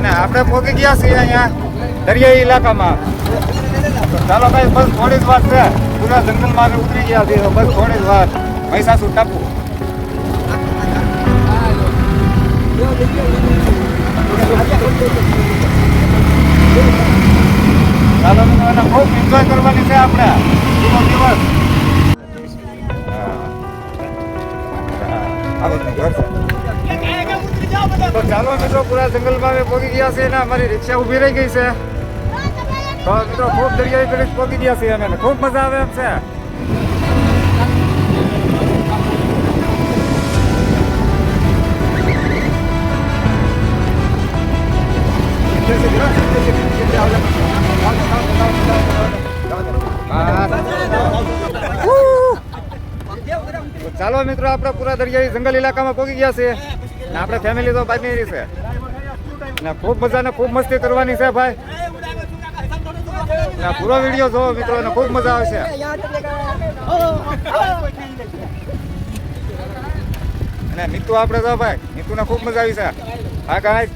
અને આપણે પહોંચી ગયા છીએ અહીંયા દરિયાઈ ઇલાકામાં. તો ચાલો ભાઈ બસ થોડી જ વાત છે, પૂરા જંગલમાં ઉતરી ગયા છીએ. તો બસ થોડી જ વાત, મહીસાસુર ટાપુ. ચાલો મિત્રો ખૂબ એન્જોય કરવાની છે આપણે પૂરો દિવસ. તો ચાલો મિત્રો પૂરા જંગલમાં અમે પહોંચી ગયા છે ને અમારી રિક્ષા ઊભી રહી ગઈ છે. તો મિત્રો ખૂબ દરિયાઈ બ્રિજ પહોંચી ગયા છીએ અમે, ખૂબ મજા આવે એમ છે. ચાલો મિત્રો આપણે પૂરા દરિયાઈ જંગલ ઇલાકામાં પહોંચી ગયા છે. આપણે ફેમિલી તો બાકી છે ને ખૂબ મજા ને ખૂબ મસ્તી કરવાની છે ભાઈ. પૂરો વિડીયો જોવો મિત્રો ને ખૂબ મજા આવશે. અને મીતુ આપણે તો ભાઈ મીતુ ને ખૂબ મજા આવી છે. હા ગાઈસ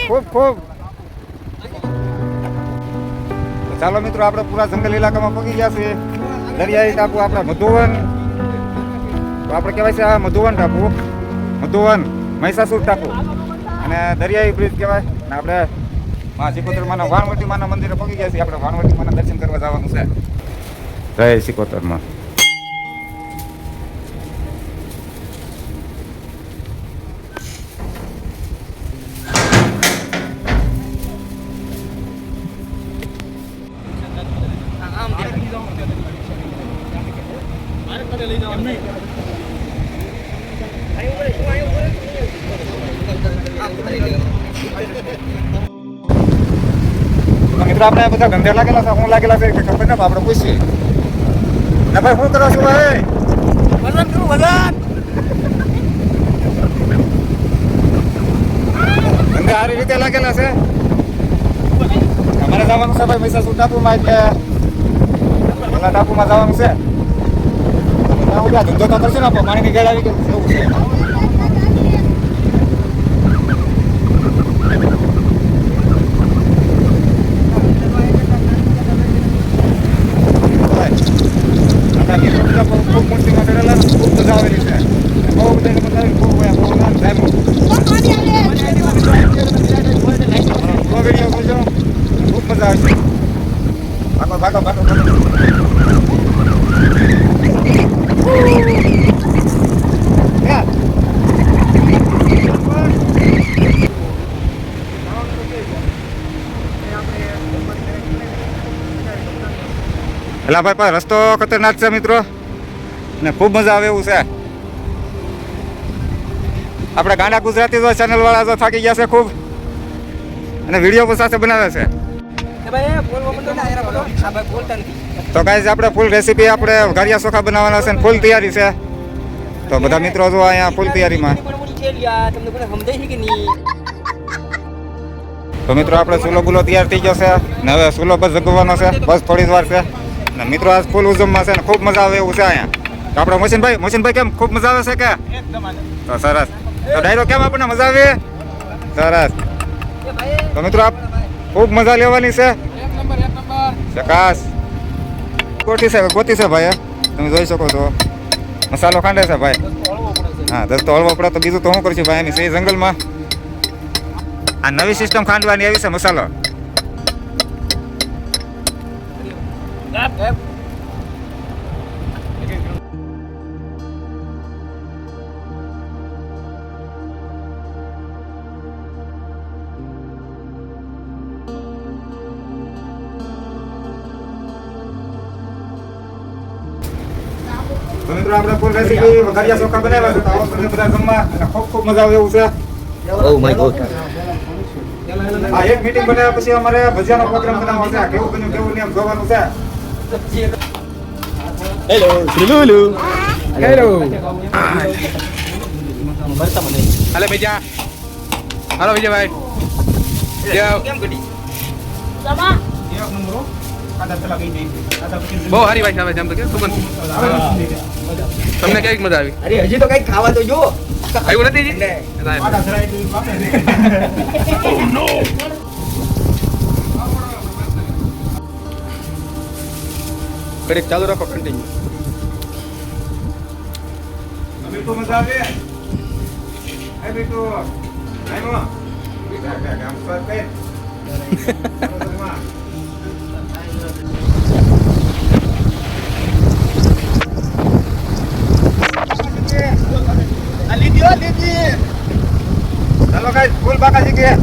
ખૂબ ખૂબ. ચાલો મિત્રો આપણે પૂરા જંગલ ઇલાકામાં પહોંચી ગયા છીએ. દરિયાઈ ટાપુ આપણે મધુવન, આપણે કહેવાય છે આ મધુવન ટાપુ, મધુવન મહીસાસુર ટાપુ અને દરિયાઈ બ્રિજ કહેવાય. ને આપણે મા સિકોતરમાના વાણવટી માના મંદિરે પહોંચી ગયા છીએ. આપણે વાણવટી માના દર્શન કરવા જવાનું છે. જય સિકોતરમાં. મિત્રો આપણે બધા ધંધે લાગેલા છે, હું લાગેલા છે કે ખબર ને આપણે પૂછીએ. ના ભાઈ શું કરો છો ભાઈ? વજન કરું વજન. ધંધે સારી રીતે લાગેલા છે. અમારે જવાનું છે ભાઈ મહીસાસુર ટાપુમાં, એટલે પેલા ટાપુમાં જવાનું છે. ધંધો તો કરશે ને પાણીની ગેળ આવી ગઈ એવું છે. ખૂબ મૂર્તિમાં ચડેલા ખૂબ મજા આવેલી છે. બહુ બધાને મજા આવી, ખૂબ વિડીયો બોલજો, ખૂબ મજા આવશે. ભાગો ભાગો ભાગો ભાગો. એલા ભાઈ પણ રસ્તો ખતરનાક છે મિત્રો ને ખૂબ મજા આવે એવું છે. આપણે ગાંડા ગુજરાતી તો ચેનલ વાળા તો થાકી ગયા છે ખૂબ અને વિડીયો પણ સાથે બનાવે છે. તો ગાઈસ આપણે ફૂલ રેસીપી આપણે ઘારિયા ચોખા બનાવવાના છે ને ફૂલ તૈયારી છે. તો બધા મિત્રો જો અહીંયા ફૂલ તૈયારીમાં. તો મિત્રો આપણે ચૂલો બુલો તૈયાર થઈ ગયો છે ને હવે ચૂલો બસ જગવાનો છે, બસ થોડી જ વાર છે. ને મિત્રો આ ફૂલ ઉજવમાં છે ને ખૂબ મજા આવે એવું છે અહીંયા. તો આપણે મોશનભાઈ કેમ ખૂબ મજા આવે છે કે? તો સરસ. તો ડાયરો કેમ આપણને મજા આવે? સરસ. તો મિત્રો આપ ખૂબ મજા લેવાની છે. ચકાસ ગોતી છે ભાઈ, તમે જોઈ શકો છો. મસાલો ખાંડે છે ભાઈ. હા દસ તો હળવો પડે તો બીજું તો શું કરશું ભાઈ? એની જંગલમાં આ નવી સિસ્ટમ ખાંડવાની આવી છે મસાલો. તો મિત્રો આપણે ફૂલ રેસીપી વઘારિયા ચોખા બનાવ્યા છે. તો આવો તમને બધા જમવા અને ખૂબ ખૂબ મજા આવે એવું છે. Oh my God. આ એક મીટિંગ બનાવ્યા પછી અમારે ભજીયાનો પ્રોગ્રામ બનાવવાનો છે. કેવું બન્યું કેવું નહીં એમ જોવાનું છે. Hello Lulu. હેલો. હાલે ભૈયા. હાલો વિજયભાઈ. કેમ ગડી? એક નંબર બહુ સારી વાત આવે છે આમ તો કે સુગંધ તમને કેવી મજા આવી અરે હજી તો કઈ ખાવા તો જો આવ્યું નથી જી? ઘડીક ચાલુ રાખો કન્ટિન્યુ મીઠું મજા આવે એ મીઠું આયમો ગામ સ્વાદ કઈ ચાલો ગાઈસ ફૂલ બાકા શીખીએ